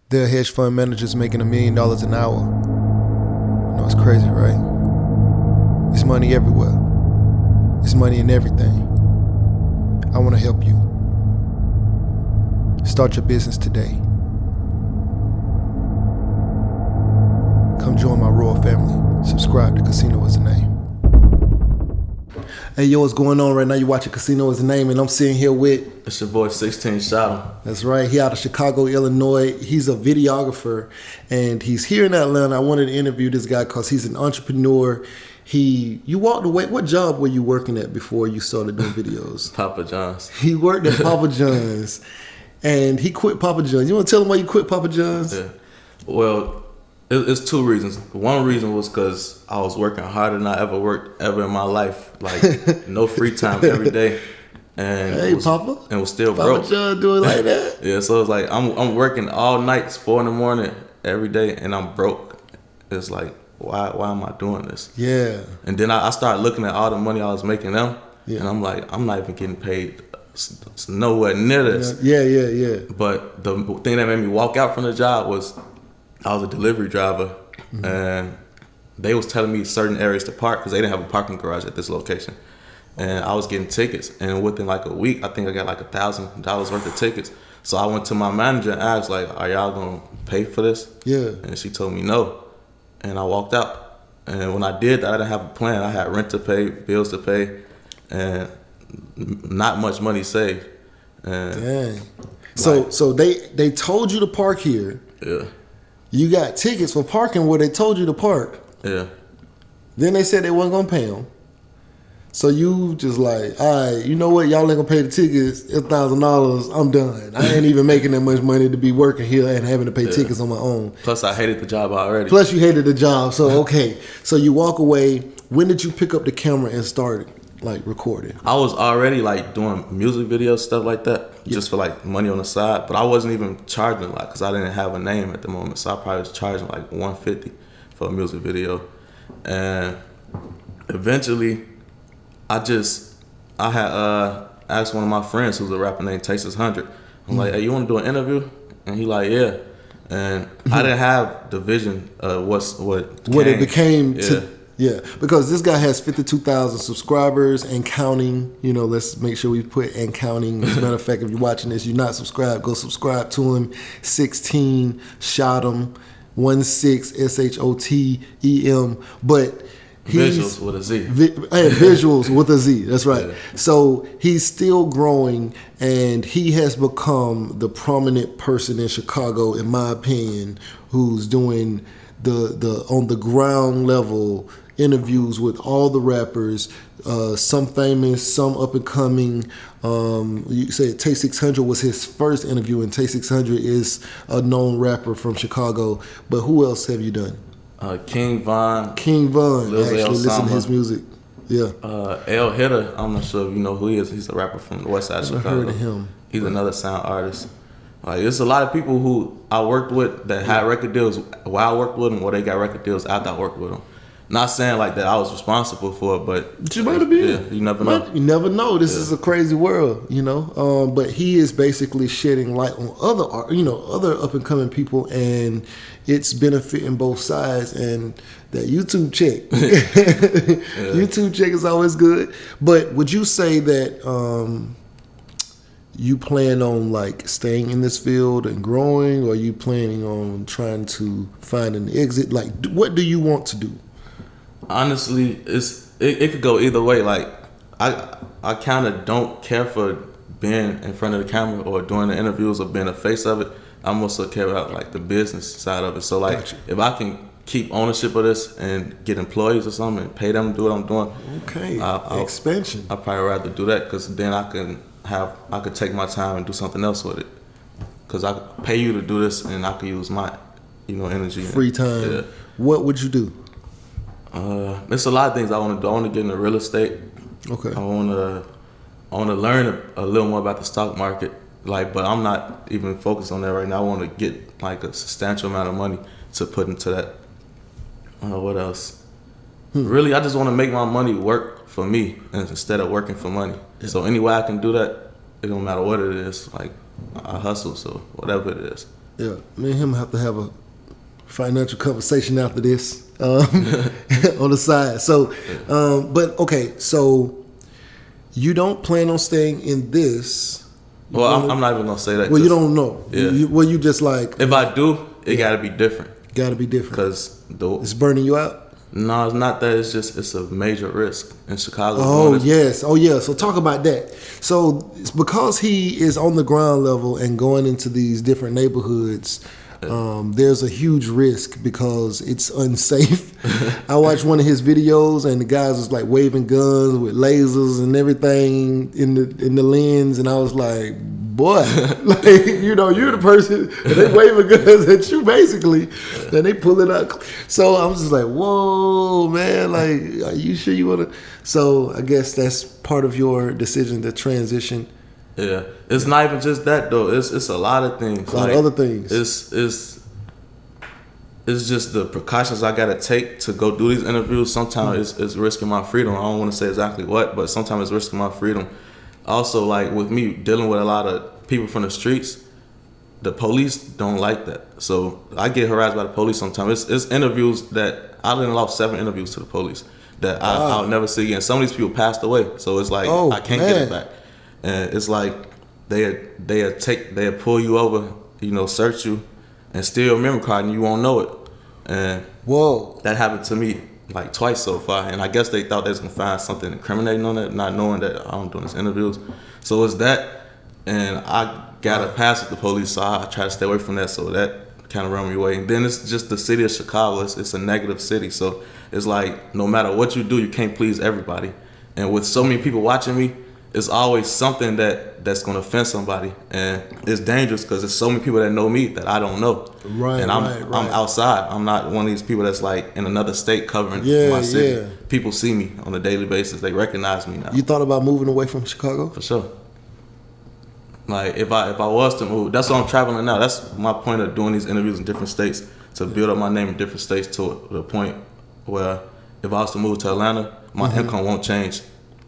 There are hedge fund managers making $1 million an hour. You know, it's crazy, right? It's money everywhere. It's money in everything. I want to help you. Start your business today. Come join my royal family. Subscribe to Casino Is the Name. Hey, yo, what's going on right now? You watching Casino Is the Name, and I'm sitting here with... It's your boy 16ShotEm. That's right. He out of Chicago, Illinois. He's a videographer, and he's here in Atlanta. I wanted to interview this guy because he's an entrepreneur. You walked away. What job were you working at before you started doing videos? Papa John's. He worked at Papa John's, and he quit Papa John's. You want to tell him why you quit Papa John's? Yeah. Well, it's two reasons. One reason was because I was working harder than I ever worked ever in my life. Like, no free time every day. And Papa? And was still Papa broke. John do it like that? Yeah, so it's like I'm working all nights, 4 a.m, every day, and I'm broke. It's like, why am I doing this? Yeah. And then I started looking at all the money I was making them, Yeah. and I'm like, I'm not even getting paid nowhere near this. Yeah. But the thing that made me walk out from the job was I was a delivery driver, and they was telling me certain areas to park because they didn't have a parking garage at this location. And I was getting tickets, and within like a week, I think I got like $1,000 worth of tickets. So I went to my manager and asked, like, are y'all gonna pay for this? Yeah. And she told me no, and I walked out. And when I did that, I didn't have a plan. I had rent to pay, bills to pay, and not much money saved. And Dang. So they told you to park here. yeah. You got tickets for parking where they told you to park. Yeah. Then they said they wasn't gonna pay them. So you just like, all right, you know what? Y'all ain't gonna pay the tickets. $1,000. I'm done. I ain't even making that much money to be working here and having to pay tickets on my own. Plus, I hated the job already. Plus, you hated the job. So okay. So you walk away. When did you pick up the camera and start like recording? I was already like doing music videos, stuff like that, just for like money on the side. But I wasn't even charging a lot because I didn't have a name at the moment. So I probably was charging like $150 for a music video. And eventually, I had asked one of my friends who's a rapper named Tastes100. I'm like, hey, you want to do an interview? And he like, yeah. And I didn't have the vision of what it became. Yeah, because this guy has 52,000 subscribers and counting. You know, let's make sure we put and counting. As a matter of fact, if you're watching this, you're not subscribed, go subscribe to him. 16ShotEm, 16ShotEm. But Visualz with a Z. Visualz with a Z. That's right. Yeah. So he's still growing, and he has become the prominent person in Chicago, in my opinion, who's doing the on the ground level interviews with all the rappers, some famous, some up and coming. You said Tastes100 was his first interview, and Tastes100 is a known rapper from Chicago. But who else have you done? King Von. Actually, listen to his music. Yeah. L Hitter. I'm not sure if you know who he is. He's a rapper from the west side of Chicago. Heard of him. He's another sound artist. Like, there's a lot of people who I worked with that had record deals while I worked with them, or they got record deals after I worked with them. Not saying like that I was responsible for it, but you might have been. Yeah, you never know. You never know. This is a crazy world, you know. But he is basically shedding light on other up and coming people, and it's benefiting both sides. And that YouTube check, YouTube check is always good. But would you say that you plan on like staying in this field and growing, or are you planning on trying to find an exit? Like, what do you want to do? Honestly, it could go either way. Like, I kind of don't care for being in front of the camera or doing the interviews or being a face of it. I also care about like the business side of it. So like, if I can keep ownership of this and get employees or something and pay them to do what I'm doing, expansion. I'd probably rather do that because then I could take my time and do something else with it. Because I could pay you to do this and I could use my, energy. Free time. Yeah. What would you do? There's a lot of things I want to do. I want to get into real estate. Okay. I want to learn a little more about the stock market. Like, but I'm not even focused on that right now. I want to get like a substantial amount of money to put into that. What else? Really, I just want to make my money work for me instead of working for money. Yeah. So any way I can do that, it don't matter what it is. Like, I hustle, so whatever it is. Yeah, me and him have to have a financial conversation after this on the side. So, but okay, so you don't plan on staying in this. Well, I'm not even gonna say that. Well, you don't know. Yeah. You just like. If I do, it gotta be different. Gotta be different. Because it's burning you out. No, it's not that. It's a major risk in Chicago. Oh yes, oh yeah. So talk about that. So it's because he is on the ground level and going into these different neighborhoods. There's a huge risk because it's unsafe. I watched one of his videos and the guys was like waving guns with lasers and everything in the lens, and I was like, boy, like, you know, you're the person and they waving guns at you basically, and they pull it out. So I'm just like, whoa, man, like, are you sure you want to? So I guess that's part of your decision to transition. Yeah, it's not even just that though. It's a lot of things. A lot of other things. It's just the precautions I gotta take to go do these interviews. Sometimes it's risking my freedom. I don't want to say exactly what, but sometimes it's risking my freedom. Also, like with me dealing with a lot of people from the streets, the police don't like that. So I get harassed by the police sometimes. It's interviews that I done lost 7 interviews to the police that I'll never see again. Some of these people passed away, so it's like I can't get it back. And it's like they'll pull you over, you know, search you, and steal your memory card, and you won't know it. And whoa, that happened to me like twice so far. And I guess they thought they was gonna find something incriminating on it, not knowing that I'm doing these interviews. So it's that, and I got a pass with the police, so I try to stay away from that. So that kind of run me away. And then it's just the city of Chicago. It's a negative city, so it's like no matter what you do, you can't please everybody. And with so many people watching me, it's always something that's going to offend somebody, and it's dangerous because there's so many people that know me that I don't know. Right, and I'm outside. I'm not one of these people that's like in another state covering my city. Yeah. People see me on a daily basis. They recognize me now. You thought about moving away from Chicago? For sure. Like if I was to move, that's why I'm traveling now. That's my point of doing these interviews in different states, to build up my name in different states to the point where if I was to move to Atlanta, my income won't change.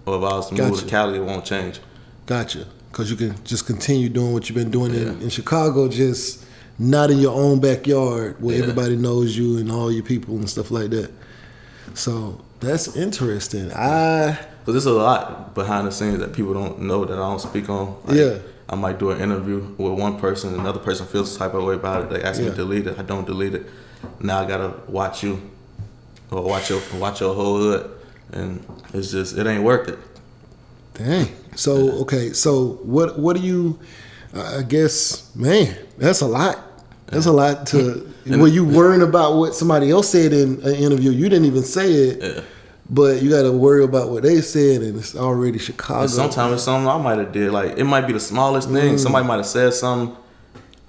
Or if I was to move to Cali, it won't change. Gotcha. Because you can just continue doing what you've been doing in Chicago, just not in your own backyard where everybody knows you and all your people and stuff like that. So that's interesting. Because there's a lot behind the scenes that people don't know that I don't speak on. Like, I might do an interview with one person, another person feels the type of way about it. They ask me to delete it. I don't delete it. Now I gotta watch you or watch your whole hood. And it's just, it ain't worth it. Dang. So, okay. So what do you, I guess, man, that's a lot. That's a lot to, were you worrying about what somebody else said in an interview? You didn't even say it, but you got to worry about what they said, and it's already Chicago. And sometimes it's something I might have did. Like, it might be the smallest thing. Somebody might have said something.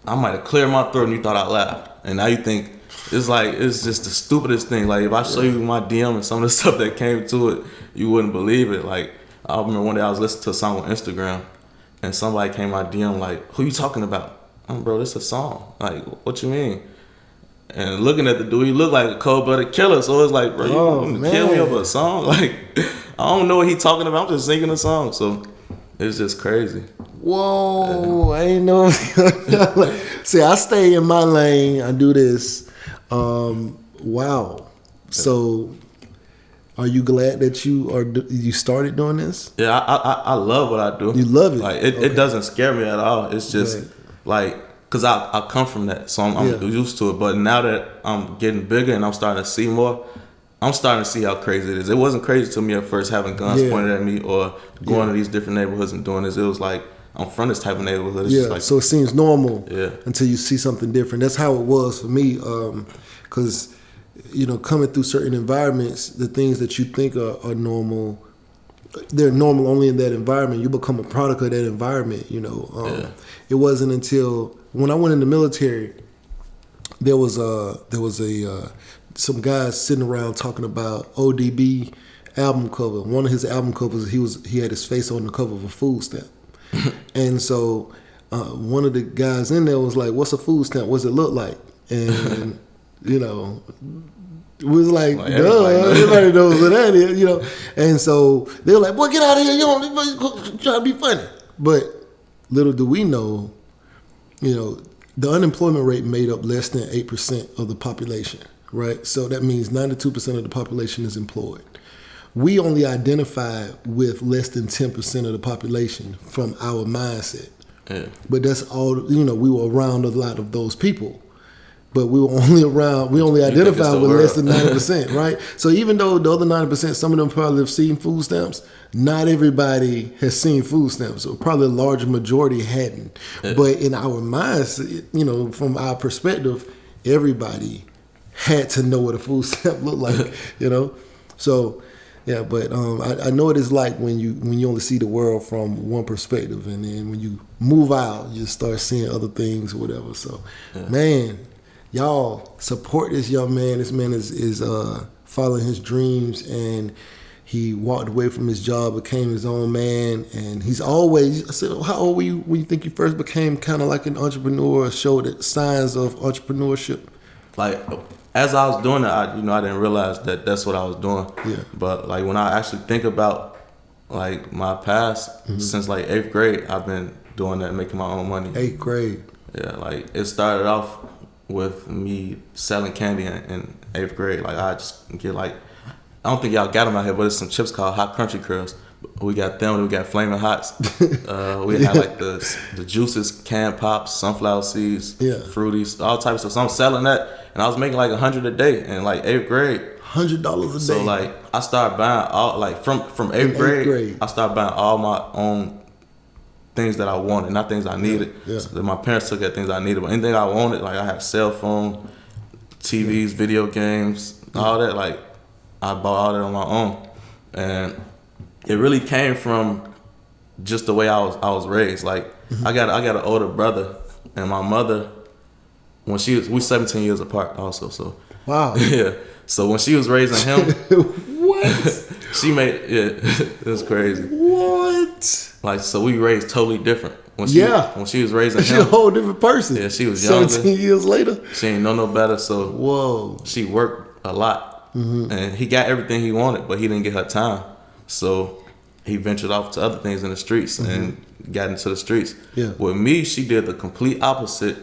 I might have cleared my throat and you thought I laughed. And now you think, it's like, it's just the stupidest thing. Like, if I show you my DM and some of the stuff that came to it, you wouldn't believe it. Like, I remember one day I was listening to a song on Instagram, and somebody came my DM like, who you talking about? Bro, this is a song. Like, what you mean? And looking at the dude, he looked like a cold-blooded killer. So it's like, bro, you want to kill me over a song? Like, I don't know what he talking about. I'm just singing a song. So it's just crazy. Whoa, I ain't know. See, I stay in my lane. I do this. Wow. So, are you glad that you started doing this? Yeah, I love what I do. You love it. Like it doesn't scare me at all. It's just like, cause I come from that, so I'm used to it. But now that I'm getting bigger and I'm starting to see more, I'm starting to see how crazy it is. It wasn't crazy to me at first having guns pointed at me or going to these different neighborhoods and doing this. It was like, I'm from this type of neighborhood. It's just like, so it seems normal until you see something different. That's how it was for me, because you know, coming through certain environments, the things that you think are normal, they're normal only in that environment. You become a product of that environment. You know, it wasn't until when I went in the military, there was some guys sitting around talking about ODB album cover. One of his album covers, he had his face on the cover of a food stamp. And so one of the guys in there was like, what's a food stamp? What's it look like? And, you know, it was like, duh, everybody knows what that is, you know. And so they were like, boy, get out of here. You don't try to be funny. But little do we know, you know, the unemployment rate made up less than 8% of the population, right? So that means 92% of the population is employed. We only identify with less than 10% of the population from our mindset. Yeah. But that's all, we were around a lot of those people. But we only identify with less than 90%, right? So even though the other 90%, some of them probably have seen food stamps, not everybody has seen food stamps. So probably a large majority hadn't. Yeah. But in our minds, from our perspective, everybody had to know what a food stamp looked like, So, yeah, but I know what it's like when you only see the world from one perspective, and then when you move out, you start seeing other things or whatever. So, man, y'all support this young man. This man is following his dreams, and he walked away from his job, became his own man, and he's always. I said, how old were you when you think you first became kind of like an entrepreneur, showed signs of entrepreneurship? Like, as I was doing it, I didn't realize that that's what I was doing. Yeah. But like when I actually think about like my past, since like 8th grade, I've been doing that, making my own money. 8th grade. Yeah, like it started off with me selling candy in 8th grade. Like I just get like, I don't think y'all got them out here, but it's some chips called Hot Crunchy Curls. We got them, we got Flamin' Hots. We had like the juices, canned pops, sunflower seeds, fruities, all types of stuff. So I'm selling that, and I was making like $100 a day in like 8th grade. $100 a day. So like I started buying all like from 8th grade, I started buying all my own things that I wanted, not things I needed. Yeah. So my parents took at things I needed, but anything I wanted, like I had a cell phone, TVs, video games, all that. Like I bought all that on my own, and it really came from just the way I was raised. Like I got an older brother, and my mother, we 17 years apart also. So wow. Yeah. So when she was raising him, what? She made it was crazy. What? Like so we raised totally different. When she was raising him, she's a whole different person. Yeah, she was younger. 17 years later. She ain't know no better. So whoa. She worked a lot, and he got everything he wanted, but he didn't get her time. So he ventured off to other things in the streets and got into the streets. Yeah. With me, she did the complete opposite.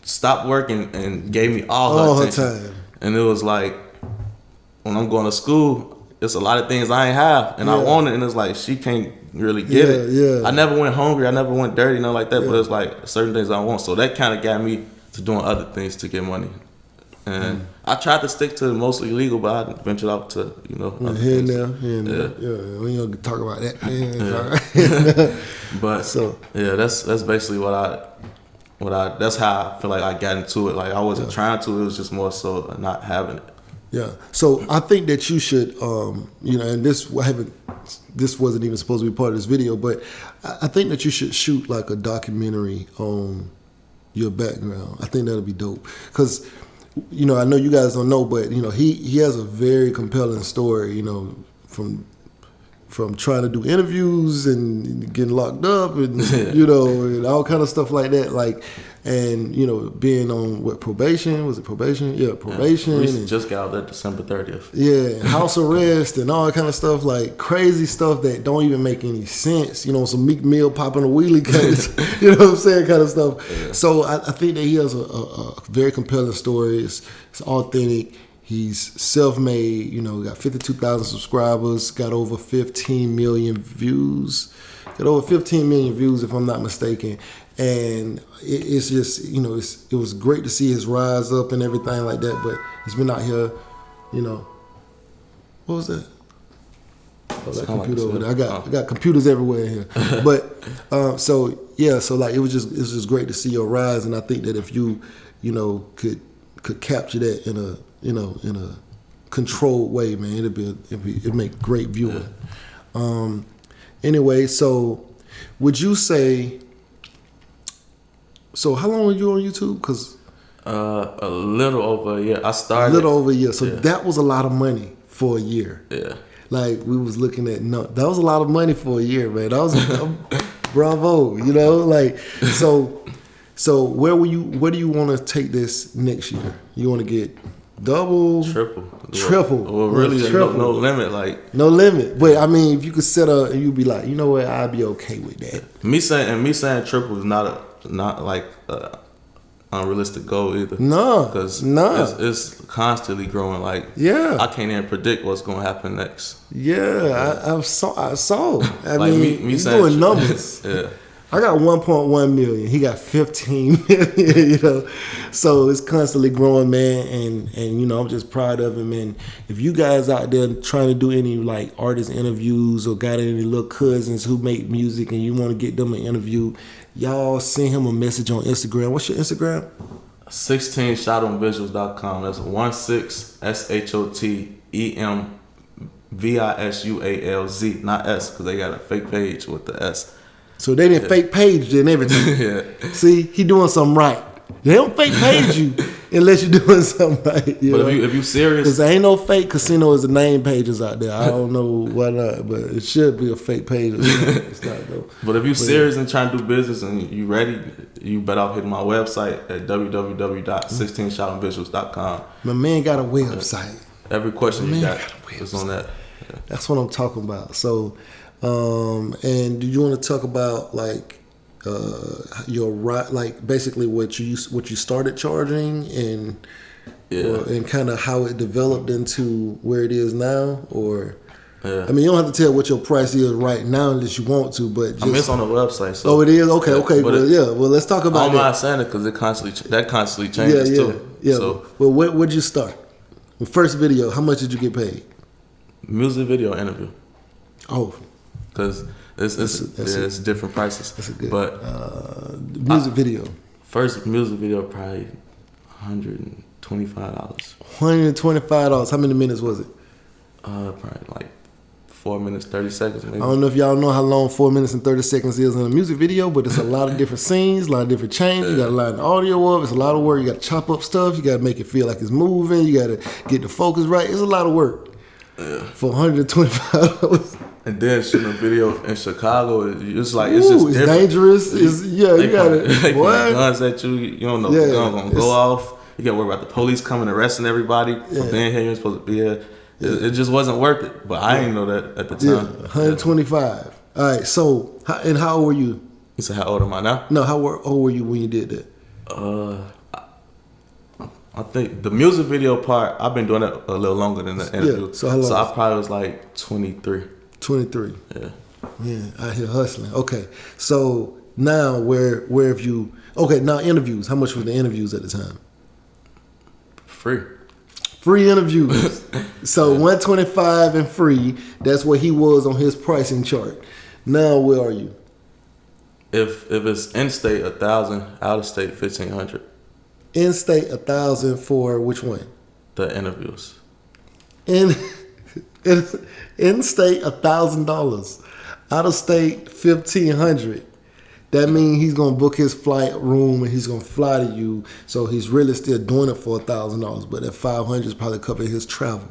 Stopped working and gave me all her time. And it was like, when I'm going to school, it's a lot of things I ain't have, and I want it, and it's like, she can't really get it. Yeah. I never went hungry. I never went dirty, nothing like that, but it's like certain things I want. So that kind of got me to doing other things to get money. And I tried to stick to mostly legal, but I ventured out to, other here things. Yeah, we ain't gonna talk about that. But so that's basically what I that's how I feel like I got into it. Like I wasn't trying to, it was just more so not having it. Yeah. So I think that you should, and this wasn't even supposed to be part of this video, but I think that you should shoot like a documentary on your background. I think that'll be dope. Because I know you guys don't know, but he has a very compelling story. From trying to do interviews and getting locked up and and all kind of stuff like that. Like, and being on probation? Was it probation? Yeah, probation. We just got out there December 30th. Yeah, house arrest and all that kind of stuff, like crazy stuff that don't even make any sense. Some Meek Mill popping a wheelie case, what I'm saying, kind of stuff. Yeah. So I think that he has a very compelling story. It's authentic. He's self-made, got 52,000 subscribers, got over 15 million views. Got over 15 million views, if I'm not mistaken. And it's just, it was great to see his rise up and everything like that. But he's been out here, what was that? Oh, that computer over there. I got computers everywhere here. But so like it was just great to see your rise. And I think that if you, could capture that in a controlled way, man, it'd make great viewing. Anyway, so would you say? So how long were you on YouTube? Cause a little over a year. I started a little over a year. So that was a lot of money for a year. Yeah. Like we was looking at that was a lot of money for a year, man. That was bravo. Like so where do you want to take this next year? You want to get double, triple? Well, really, triple. No limit. Like no limit. But I mean, if you could set up and you'd be like, what, I'd be okay with that. Me saying triple is not like unrealistic goal either. No, because it's constantly growing. Like, yeah, I can't even predict what's gonna happen next. Yeah, I saw. I like mean, me he's saying doing numbers. Yeah. I got 1.1 million. He got 15 million, you know. So it's constantly growing, man. And you know, I'm just proud of him. And if you guys out there trying to do any like artist interviews or got any little cousins who make music and you want to get them an interview, y'all send him a message on Instagram. What's your Instagram? 16ShotEm.com. That's 16ShotEm Visualz, not S, because they got a fake page with the S. So they didn't fake page you and everything. Yeah. See, he doing something right. They don't fake page you unless you're doing something right. You know? If you serious, because there ain't no fake casinos and name pages out there. I don't know why not, but it should be a fake page. It's not though. But if you serious and trying to do business and you ready, you better off hitting my website at www.16shotemvisuals.com. My man got a website. Every question you got is on that. Yeah. That's what I'm talking about. So, and do you want to talk about like your like basically what you started charging and and kind of how it developed into where it is now, or I mean, you don't have to tell what your price is right now unless you want to, but just, it's on the website. So it is okay. Well, let's talk about that. I'm not saying it because it constantly changes too. Yeah. So, well, where'd you start? The first video, how much did you get paid? Music video interview. Oh, because it's different prices. That's a good. But music video. First music video probably $125. $125. How many minutes was it? Probably like 4 minutes 30 seconds. Maybe. I don't know if y'all know how long 4 minutes and 30 seconds is in a music video, but it's a lot of different scenes, a lot of different changes. You got to line the audio up. It's a lot of work. You got to chop up stuff. You got to make it feel like it's moving. You got to get the focus right. It's a lot of work for $125. And then shooting a video in Chicago, it's like it's just it's different. Dangerous. You got to they point guns at you. You don't know if the gun gonna go off. You got to worry about the police coming arresting everybody for being here. You're supposed to be here. It just wasn't worth it, but I didn't know that at the time. Yeah, 125. All right, so how old were you? You said how old am I now? No, how old were you when you did that? I think the music video part, I've been doing it a little longer than the interview. Yeah, so how long? So I probably was like 23. 23. Yeah. Yeah, out here hustling. Okay, so now where have you? Okay, now interviews. How much were the interviews at the time? Free interviews. So 125 and free. That's what he was on his pricing chart. Now where are you? If it's in state 1,000, out of state 1,500. In state 1,000 for which one? The interviews. In state $1,000. Out of state 1,500. That means he's gonna book his flight room and he's gonna fly to you. So he's really still doing it for $1,000, but that 500 is probably covering his travel.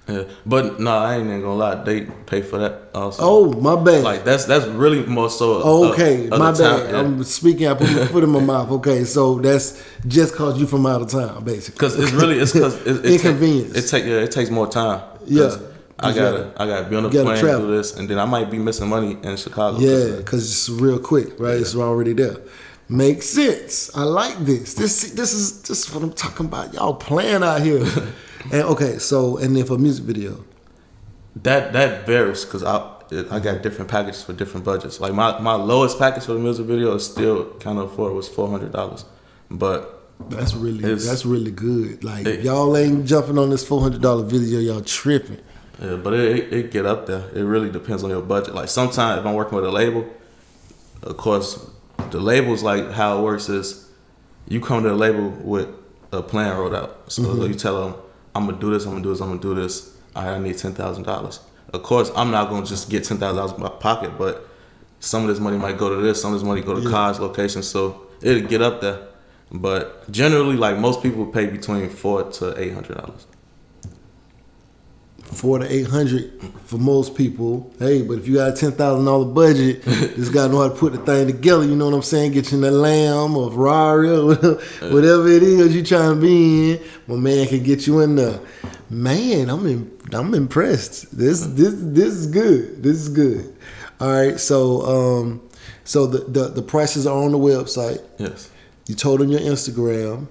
Yeah, but no, I ain't even gonna lie. They pay for that also. Oh, my bad. Like that's really more so. Okay, my bad. Yeah. I'm speaking. I put my foot in my mouth. Okay, so that's just cause you from out of town, basically. Because it's because inconvenience. It takes more time. Yeah. I gotta be on the plane and do this, and then I might be missing money in Chicago. Yeah, because it's real quick, right? Yeah. It's already there. Makes sense. I like this. This is what I'm talking about. Y'all playing out here. And okay, so and then for music video, that varies because I got different packages for different budgets. Like my lowest package for the music video is still kind of afford was $400, but. That's really good. Like if y'all ain't jumping on this $400 video, y'all tripping. Yeah, but it get up there. It really depends on your budget. Like sometimes if I'm working with a label, of course, the label's like how it works is you come to the label with a plan wrote out. So you tell them, I'm gonna do this, I'm gonna do this, I'm gonna do this. I need $10,000. Of course, I'm not gonna just get $10,000 in my pocket, but some of this money might go to this, some of this money go to cars, locations. So it'll get up there. But generally, like most people pay between $400 to $800. $400 to $800 for most people. Hey, but if you got a $10,000 budget, just gotta know how to put the thing together. You know what I'm saying? Get you in the Lamb or Ferrari or whatever it is you trying to be in. My man can get you in there. Man, I'm impressed. This is good. This is good. All right, so the prices are on the website. Yes. You told them your Instagram.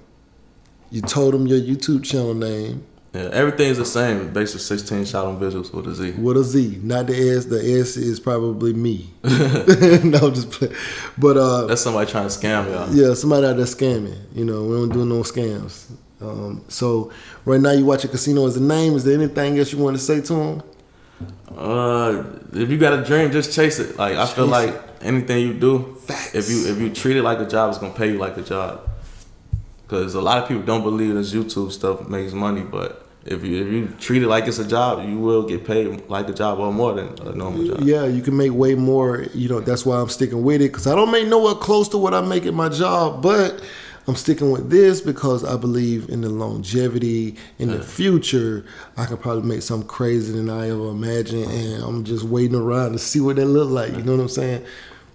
You told them your YouTube channel name. Yeah, everything's the same. Basically, 16 ShotEm Visualz with a Z. With a Z, not the S. The S is probably me. No, just play. But that's somebody trying to scam y'all. Yeah, somebody out there scamming. You know, we don't do no scams. So right now you watch a Casino as a Name. Is there anything else you want to say to them? If you got a dream, just chase it. Like I feel like anything you do, Facts. if you treat it like a job, it's gonna pay you like a job. Because a lot of people don't believe this YouTube stuff makes money, but if you treat it like it's a job, you will get paid like a job or more than a normal job. Yeah, you can make way more. You know, that's why I'm sticking with it, because I don't make nowhere close to what I make at my job, but I'm sticking with this because I believe in the longevity. In the future, I could probably make something crazy than I ever imagined, and I'm just waiting around to see what that look like. You know what I'm saying?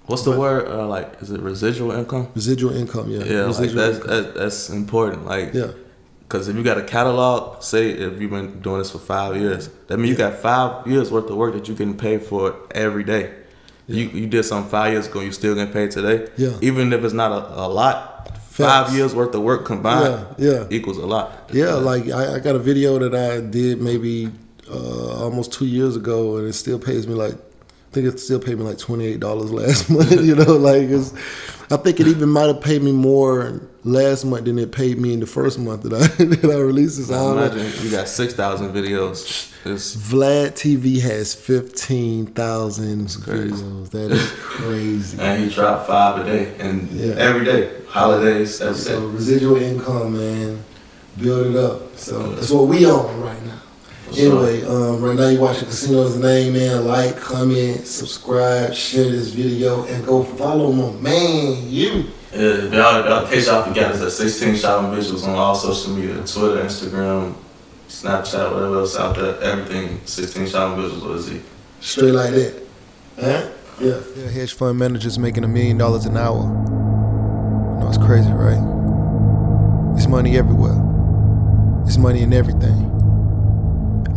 What's the word? Like, is it residual income? Residual income, yeah. Yeah, residual like that's important. Like, yeah. Because if you got a catalog, say if you've been doing this for 5 years, that means you got 5 years worth of work that you getting paid for every day. Yeah. You did something 5 years ago, you still getting paid today. Yeah. Even if it's not a lot, 5 years worth of work combined equals a lot. Yeah, like I got a video that I did maybe almost 2 years ago, and it still pays me like, I think it still paid me like $28 last month. You know, like I think it even might have paid me more last month than it paid me in the first month that I released this. Imagine you got 6,000 videos. Vlad TV has 15,000 videos. That is crazy. And he dropped 5 a day, and every day, holidays, every day. So residual income, man, build it up. So that's what we on right now. Anyway, right now you're watching Casino as a Name, man. Like, comment, subscribe, share this video, and go follow my man, you. Yeah, in case y'all forgot, it's at 16 ShotEm Visualz on all social media, Twitter, Instagram, Snapchat, whatever else out there, everything, 16 ShotEm Visualz with a Z. Straight like that. Huh? Yeah. Hedge fund managers making $1 million an hour. You know, it's crazy, right? It's money everywhere. It's money in everything.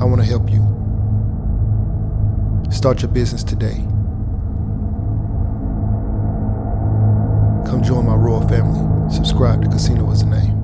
I want to help you. Start your business today. Come join my royal family. Subscribe to Casino as a Name.